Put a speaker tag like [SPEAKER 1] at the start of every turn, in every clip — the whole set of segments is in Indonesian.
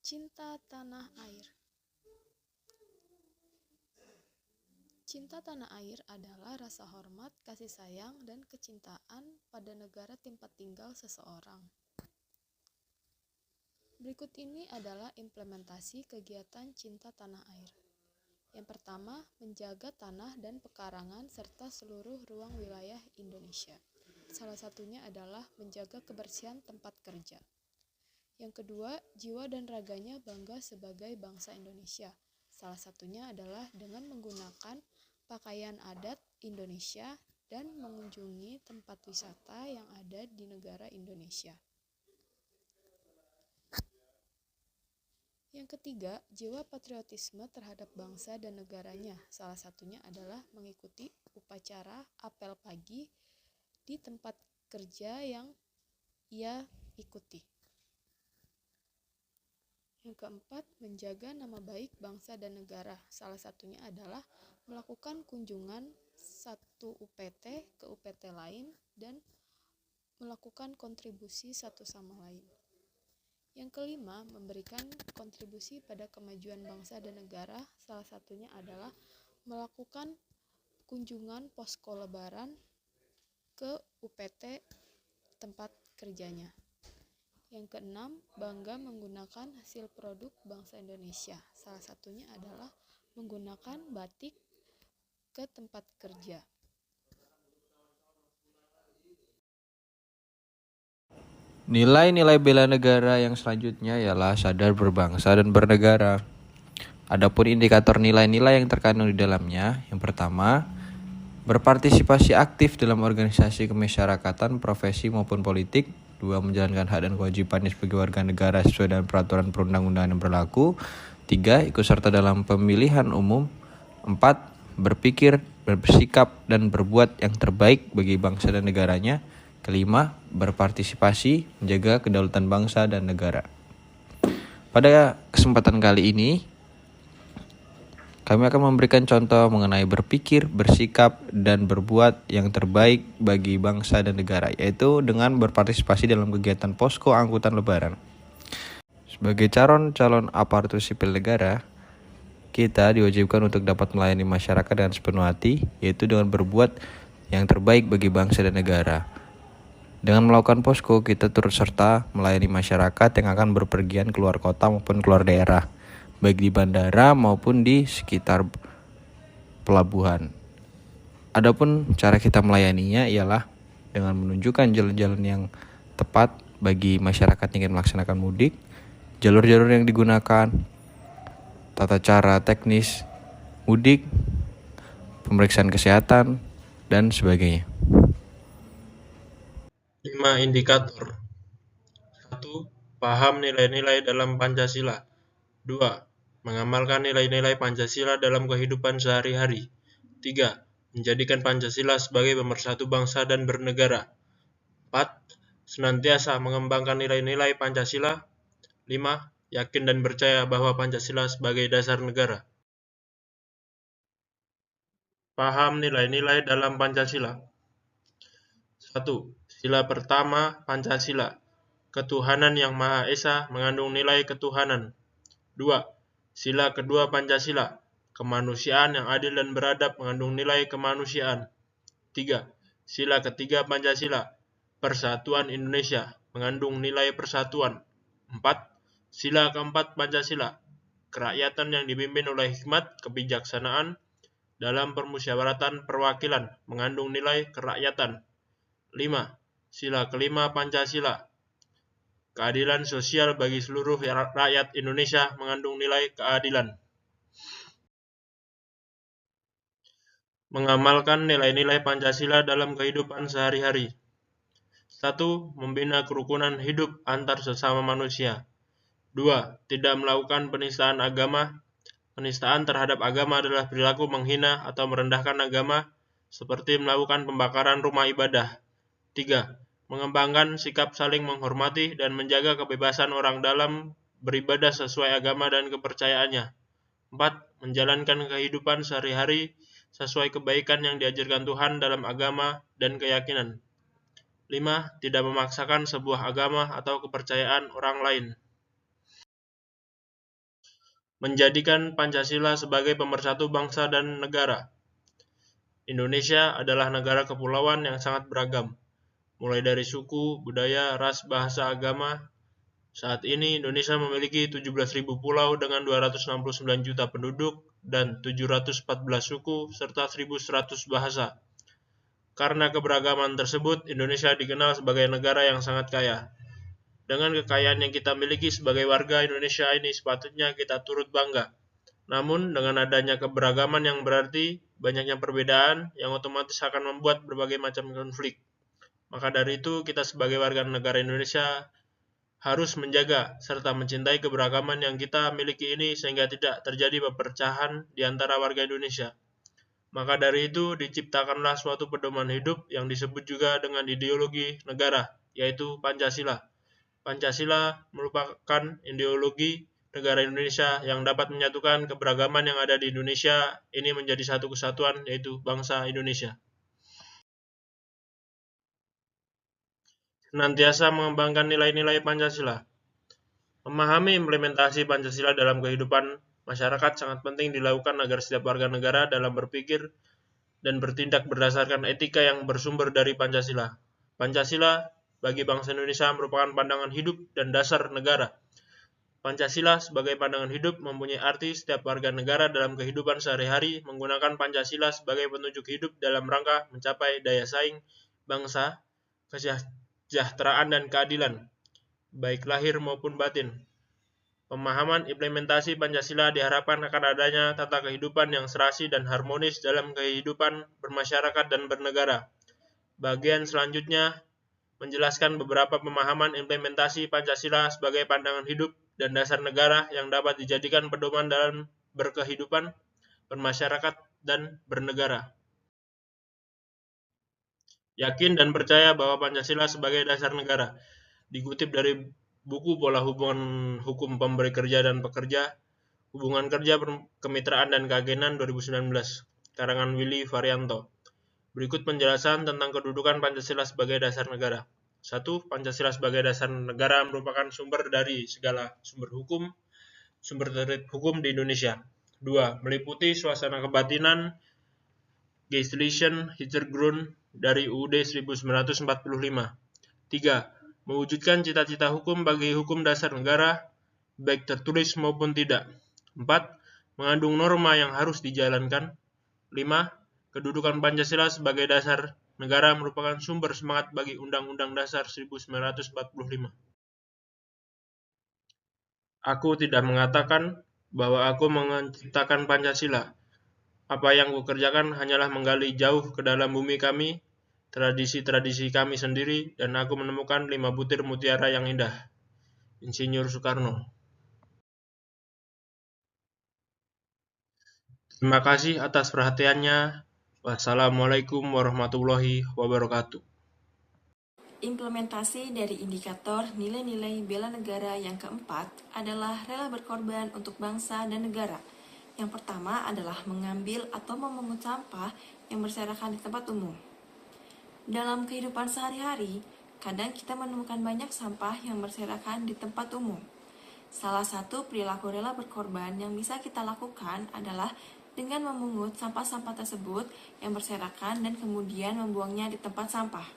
[SPEAKER 1] Cinta tanah air. Cinta tanah air adalah rasa hormat, kasih sayang, dan kecintaan pada negara tempat tinggal seseorang. Berikut ini adalah implementasi kegiatan cinta tanah air. Yang pertama, menjaga tanah dan pekarangan serta seluruh ruang wilayah Indonesia. Salah satunya adalah menjaga kebersihan tempat kerja. Yang kedua, jiwa dan raganya bangga sebagai bangsa Indonesia. Salah satunya adalah dengan menggunakan pakaian adat Indonesia dan mengunjungi tempat wisata yang ada di negara Indonesia. Yang ketiga, jiwa patriotisme terhadap bangsa dan negaranya. Salah satunya adalah mengikuti upacara apel pagi di tempat kerja yang ia ikuti. Yang keempat, menjaga nama baik bangsa dan negara. Salah satunya adalah melakukan kunjungan satu UPT ke UPT lain dan melakukan kontribusi satu sama lain. Yang kelima, memberikan kontribusi pada kemajuan bangsa dan negara. Salah satunya adalah melakukan kunjungan posko lebaran ke UPT tempat kerjanya. Yang keenam, bangga menggunakan hasil produk bangsa Indonesia. Salah satunya adalah menggunakan batik ke tempat kerja.
[SPEAKER 2] Nilai-nilai bela negara yang selanjutnya ialah sadar berbangsa dan bernegara. Adapun indikator nilai-nilai yang terkandung di dalamnya, yang pertama, berpartisipasi aktif dalam organisasi kemasyarakatan, profesi maupun politik. 2. Menjalankan hak dan kewajibannya sebagai warga negara sesuai dengan peraturan perundang-undangan yang berlaku. 3. Ikut serta dalam pemilihan umum. 4. Berpikir, bersikap, dan berbuat yang terbaik bagi bangsa dan negaranya. Kelima, berpartisipasi menjaga kedaulatan bangsa dan negara. Pada kesempatan kali ini, kami akan memberikan contoh mengenai berpikir, bersikap, dan berbuat yang terbaik bagi bangsa dan negara, yaitu dengan berpartisipasi dalam kegiatan posko angkutan lebaran. Sebagai calon aparatur sipil negara, kita diwajibkan untuk dapat melayani masyarakat dengan sepenuh hati, yaitu dengan berbuat yang terbaik bagi bangsa dan negara. Dengan melakukan posko, kita turut serta melayani masyarakat yang akan berpergian keluar kota maupun keluar daerah, baik di bandara maupun di sekitar pelabuhan. Adapun cara kita melayaninya ialah dengan menunjukkan jalan-jalan yang tepat bagi masyarakat yang ingin melaksanakan mudik, jalur-jalur yang digunakan, tata cara teknis mudik, pemeriksaan kesehatan, dan sebagainya.
[SPEAKER 3] 5 indikator. 1. Paham nilai-nilai dalam Pancasila. 2. Mengamalkan nilai-nilai Pancasila dalam kehidupan sehari-hari. 3. Menjadikan Pancasila sebagai pemersatu bangsa dan bernegara. 4. Senantiasa mengembangkan nilai-nilai Pancasila. 5. Yakin dan percaya bahwa Pancasila sebagai dasar negara. Paham nilai-nilai dalam Pancasila. 1. Sila pertama Pancasila. Ketuhanan yang Maha Esa mengandung nilai ketuhanan. 2. Sila kedua Pancasila. Kemanusiaan yang adil dan beradab mengandung nilai kemanusiaan. 3. Sila ketiga Pancasila. Persatuan Indonesia mengandung nilai persatuan. 4. Sila keempat Pancasila. Kerakyatan yang dipimpin oleh hikmat kebijaksanaan dalam permusyawaratan perwakilan mengandung nilai kerakyatan. 5. Sila kelima Pancasila. Keadilan sosial bagi seluruh rakyat Indonesia mengandung nilai keadilan. Mengamalkan nilai-nilai Pancasila dalam kehidupan sehari-hari. 1. Membina kerukunan hidup antar sesama manusia. 2. Tidak melakukan penistaan agama. Penistaan terhadap agama adalah perilaku menghina atau merendahkan agama, seperti melakukan pembakaran rumah ibadah. 3. Mengembangkan sikap saling menghormati dan menjaga kebebasan orang dalam beribadah sesuai agama dan kepercayaannya. 4. Menjalankan kehidupan sehari-hari sesuai kebaikan yang diajarkan Tuhan dalam agama dan keyakinan. 5. Tidak memaksakan sebuah agama atau kepercayaan orang lain. menjadikan Pancasila sebagai pemersatu bangsa dan negara. Indonesia adalah negara kepulauan yang sangat beragam, mulai dari suku, budaya, ras, bahasa, agama. Saat ini Indonesia memiliki 17.000 pulau dengan 269 juta penduduk dan 714 suku serta 1.100 bahasa. Karena keberagaman tersebut, Indonesia dikenal sebagai negara yang sangat kaya. Dengan kekayaan yang kita miliki sebagai warga Indonesia ini, sepatutnya kita turut bangga. Namun, dengan adanya keberagaman yang berarti banyaknya perbedaan yang otomatis akan membuat berbagai macam konflik. Maka dari itu, kita sebagai warga negara Indonesia harus menjaga serta mencintai keberagaman yang kita miliki ini sehingga tidak terjadi perpecahan di antara warga Indonesia. Maka dari itu diciptakanlah suatu pedoman hidup yang disebut juga dengan ideologi negara, yaitu Pancasila. Pancasila merupakan ideologi negara Indonesia yang dapat menyatukan keberagaman yang ada di Indonesia ini menjadi satu kesatuan, yaitu bangsa Indonesia. Senantiasa mengembangkan nilai-nilai Pancasila. Memahami implementasi Pancasila dalam kehidupan masyarakat sangat penting dilakukan agar setiap warga negara dalam berpikir dan bertindak berdasarkan etika yang bersumber dari Pancasila. Pancasila bagi bangsa Indonesia merupakan pandangan hidup dan dasar negara. Pancasila sebagai pandangan hidup mempunyai arti setiap warga negara dalam kehidupan sehari-hari menggunakan Pancasila sebagai petunjuk hidup dalam rangka mencapai daya saing bangsa, kesejahteraan dan keadilan, baik lahir maupun batin. Pemahaman implementasi Pancasila diharapkan akan adanya tata kehidupan yang serasi dan harmonis dalam kehidupan bermasyarakat dan bernegara. Bagian selanjutnya menjelaskan beberapa pemahaman implementasi Pancasila sebagai pandangan hidup dan dasar negara yang dapat dijadikan pedoman dalam berkehidupan, bermasyarakat, dan bernegara. Yakin dan percaya bahwa Pancasila sebagai dasar negara. Dikutip dari buku Pola Hubungan Hukum Pemberi Kerja dan Pekerja, Hubungan Kerja, Kemitraan dan Keagenan 2019, karangan Willy Varianto. Berikut penjelasan tentang kedudukan Pancasila sebagai dasar negara. 1. Pancasila sebagai dasar negara merupakan sumber dari segala sumber tertib hukum di Indonesia. 2. Meliputi suasana kebatinan Geistlichen Hintergrund dari UUD 1945. 3. Mewujudkan cita-cita hukum bagi hukum dasar negara, baik tertulis maupun tidak. 4. Mengandung norma yang harus dijalankan. 5. Kedudukan Pancasila sebagai dasar negara merupakan sumber semangat bagi Undang-Undang Dasar 1945. Aku tidak mengatakan bahwa aku menciptakan Pancasila. Apa yang kukerjakan hanyalah menggali jauh ke dalam bumi kami, tradisi-tradisi kami sendiri, dan aku menemukan 5 butir mutiara yang indah. Insinyur Soekarno. Terima kasih atas perhatiannya. Wassalamualaikum warahmatullahi wabarakatuh.
[SPEAKER 4] Implementasi dari indikator nilai-nilai bela negara yang keempat adalah rela berkorban untuk bangsa dan negara. Yang pertama adalah mengambil atau memungut sampah yang berserakan di tempat umum. Dalam kehidupan sehari-hari, kadang kita menemukan banyak sampah yang berserakan di tempat umum. Salah satu perilaku rela berkorban yang bisa kita lakukan adalah dengan memungut sampah-sampah tersebut yang berserakan dan kemudian membuangnya di tempat sampah.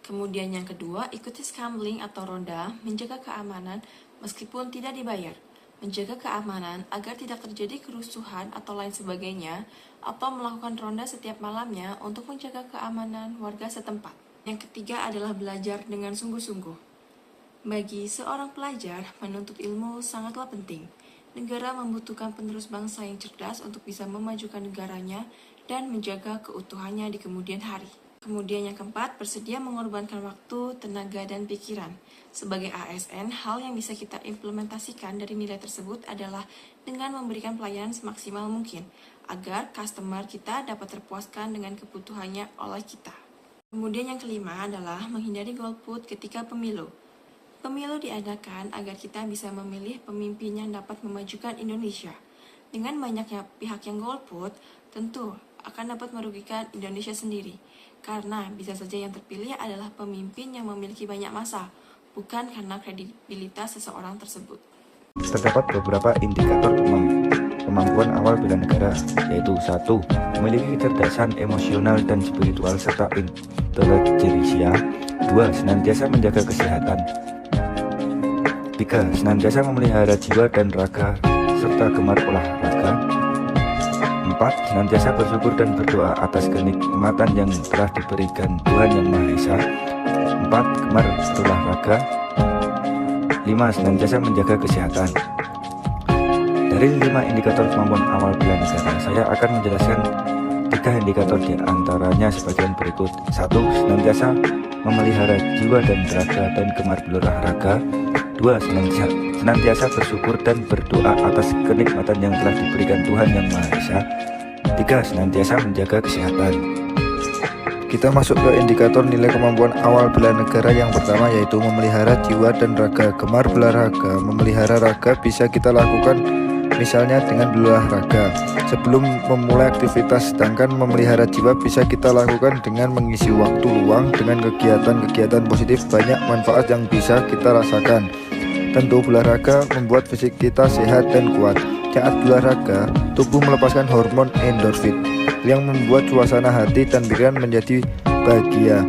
[SPEAKER 4] Kemudian yang kedua, ikuti scambling atau ronda, menjaga keamanan meskipun tidak dibayar. Menjaga keamanan agar tidak terjadi kerusuhan atau lain sebagainya, atau melakukan ronda setiap malamnya untuk menjaga keamanan warga setempat. Yang ketiga adalah belajar dengan sungguh-sungguh. Bagi seorang pelajar, menuntut ilmu sangatlah penting. Negara membutuhkan penerus bangsa yang cerdas untuk bisa memajukan negaranya dan menjaga keutuhannya di kemudian hari. Kemudian yang keempat, bersedia mengorbankan waktu, tenaga, dan pikiran. Sebagai ASN, hal yang bisa kita implementasikan dari nilai tersebut adalah dengan memberikan pelayanan semaksimal mungkin, agar customer kita dapat terpuaskan dengan kebutuhannya oleh kita. Kemudian yang kelima adalah menghindari golput ketika pemilu. Pemilu diadakan agar kita bisa memilih pemimpin yang dapat memajukan Indonesia. Dengan banyaknya pihak yang golput, tentu akan dapat merugikan Indonesia sendiri. Karena bisa saja yang terpilih adalah pemimpin yang memiliki banyak massa, bukan karena kredibilitas seseorang tersebut.
[SPEAKER 5] Terdapat beberapa indikator kemampuan awal bela negara, yaitu 1. Memiliki kecerdasan emosional dan spiritual serta intelijensia. 2. Senantiasa menjaga kesehatan. 3. Senantiasa memelihara jiwa dan raga serta gemar olahraga. 4. Senantiasa bersyukur dan berdoa atas kenikmatan yang telah diberikan Tuhan Yang Maha Esa. 4. Gemar berolahraga. 5. Senantiasa menjaga kesehatan. Dari 5 indikator kemampuan awal bela negara, saya akan menjelaskan 3 indikator di antaranya sebagian berikut. 1. Senantiasa memelihara jiwa dan raga dan gemar berolahraga. 2. Senantiasa bersyukur dan berdoa atas kenikmatan yang telah diberikan Tuhan Yang Maha Esa. 3. Senantiasa menjaga kesehatan.
[SPEAKER 2] Kita masuk ke indikator nilai kemampuan awal bela negara yang pertama, yaitu memelihara jiwa dan raga. Gemar berolahraga. Memelihara raga bisa kita lakukan misalnya dengan berolahraga sebelum memulai aktivitas, sedangkan memelihara jiwa bisa kita lakukan dengan mengisi waktu luang dengan kegiatan-kegiatan positif. Banyak manfaat yang bisa kita rasakan. Tentu berolahraga membuat fisik kita sehat dan kuat. Saat berolahraga, tubuh melepaskan hormon endorfin yang membuat suasana hati dan pikiran menjadi bahagia.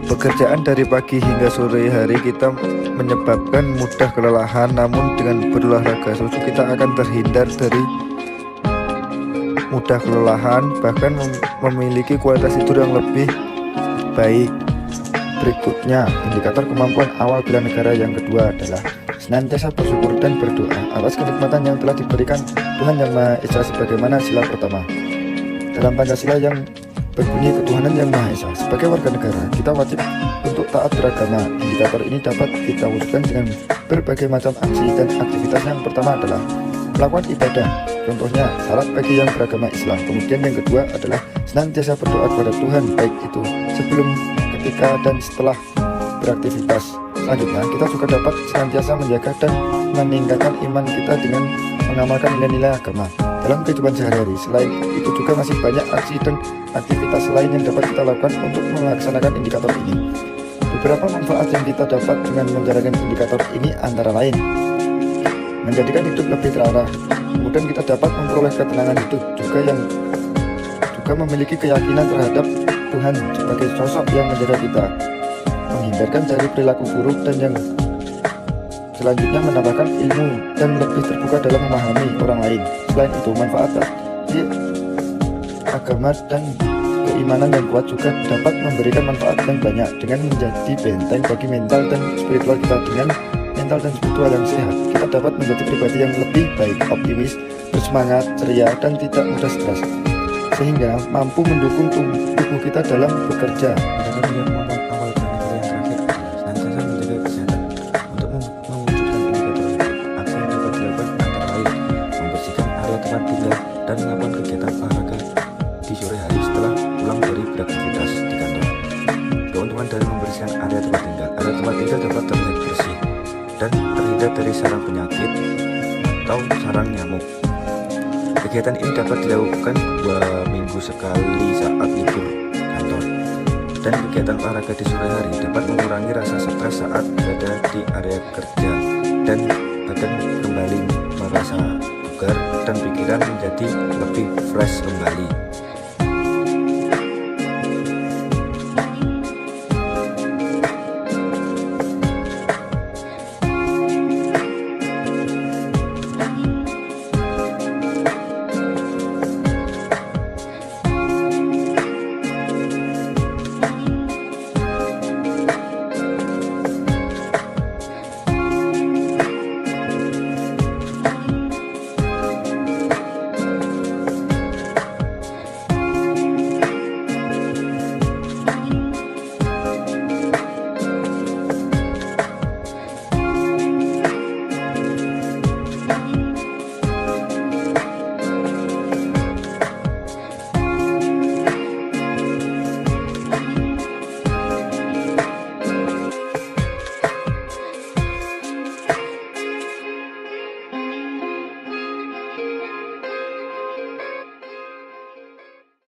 [SPEAKER 2] Pekerjaan dari pagi hingga sore hari kita menyebabkan mudah kelelahan, namun dengan berolahraga kita akan terhindar dari mudah kelelahan, bahkan memiliki kualitas tidur yang lebih baik. Berikutnya, indikator kemampuan awal bela negara yang kedua adalah senantiasa bersyukur dan berdoa atas kenikmatan yang telah diberikan Tuhan Yang Maha Esa, sebagaimana sila pertama dalam Pancasila yang berbunyi ketuhanan Yang Maha Esa. Sebagai warga negara, kita wajib untuk taat beragama. Indikator ini dapat kita wujudkan dengan berbagai macam aksi dan aktivitas. Yang pertama adalah melakukan ibadah, contohnya salat bagi yang beragama Islam. Kemudian yang kedua adalah senantiasa berdoa kepada Tuhan, baik itu sebelum, ketika, dan setelah beraktivitas. Selanjutnya, kita juga dapat senantiasa menjaga dan meningkatkan iman kita dengan mengamalkan nilai-nilai agama dalam kehidupan sehari-hari. Selain itu juga masih banyak aksi dan aktivitas lain yang dapat kita lakukan untuk melaksanakan indikator ini. Beberapa manfaat yang kita dapat dengan menjalankan indikator ini antara lain: menjadikan hidup lebih terarah, kemudian kita dapat memperoleh ketenangan hidup, juga memiliki keyakinan terhadap Tuhan sebagai sosok yang menjaga kita, menghindarkan dari perilaku buruk, dan yang selanjutnya menambahkan ilmu dan lebih terbuka dalam memahami orang lain. Selain itu, manfaat dari agama dan keimanan yang kuat juga dapat memberikan manfaat yang banyak dengan menjadi benteng bagi mental dan spiritual kita. Dengan mental dan spiritual yang sehat, kita dapat menjadi pribadi yang lebih baik, optimis, bersemangat, ceria, dan tidak mudah stres, sehingga mampu mendukung tubuh kita dalam bekerja.
[SPEAKER 5] Dan melakukan kegiatan olahraga di sore hari setelah pulang dari beraktivitas di kantor. Keuntungan dari membersihkan area tempat tinggal dapat terlihat bersih dan terhindar dari sarang penyakit atau sarang nyamuk. Kegiatan ini dapat dilakukan 2 minggu sekali saat libur kantor. Dan kegiatan olahraga di sore hari dapat mengurangi rasa stres saat berada di area kerja, dan badan kembali merasa bugar dan pikiran menjadi lebih fresh kembali.